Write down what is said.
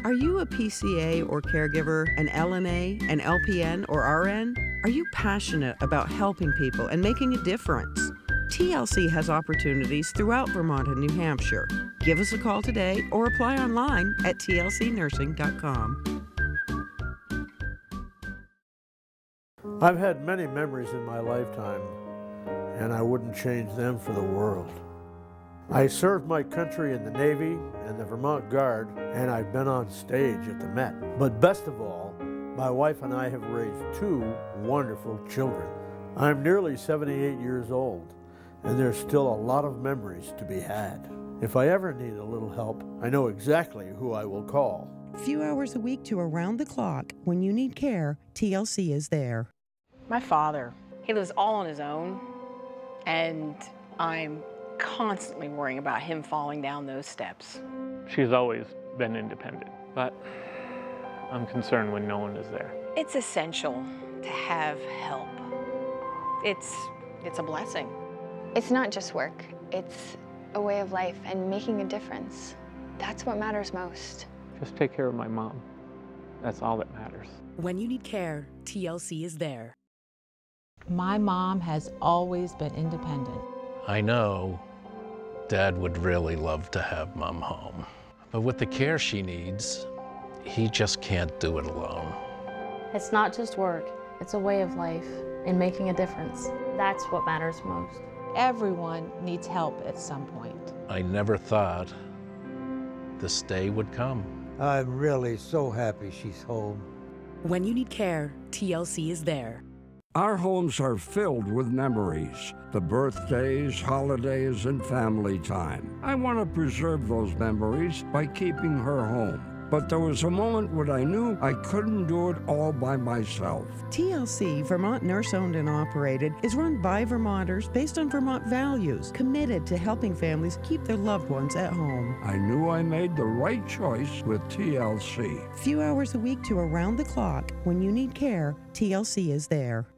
Are you a PCA or caregiver, an LNA, an LPN, or RN? Are you passionate about helping people and making a difference? TLC has opportunities throughout Vermont and New Hampshire. Give us a call today or apply online at tlcnursing.com. I've had many memories in my lifetime, and I wouldn't change them for the world. I served my country in the Navy and the Vermont Guard, and I've been on stage at the Met. But best of all, my wife and I have raised two wonderful children. I'm nearly 78 years old, and there's still a lot of memories to be had. If I ever need a little help, I know exactly who I will call. Few hours a week to around the clock. When you need care, TLC is there. My father, he lives all on his own, and I'm constantly worrying about him falling down those steps. She's always been independent, but I'm concerned when no one is there. It's essential to have help. It's a blessing. It's not just work, it's a way of life and making a difference. That's what matters most. Just take care of my mom. That's all that matters. When you need care, TLC is there. My mom has always been independent. I know Dad would really love to have Mom home, but with the care she needs, he just can't do it alone. It's not just work, it's a way of life and making a difference. That's what matters most. Everyone needs help at some point. I never thought this day would come. I'm really so happy she's home. When you need care, TLC is there. Our homes are filled with memories, the birthdays, holidays, and family time. I want to preserve those memories by keeping her home. But there was a moment when I knew I couldn't do it all by myself. TLC, Vermont Nurse-Owned and Operated, is run by Vermonters based on Vermont values, committed to helping families keep their loved ones at home. I knew I made the right choice with TLC. Few hours a week to around the clock. When you need care, TLC is there.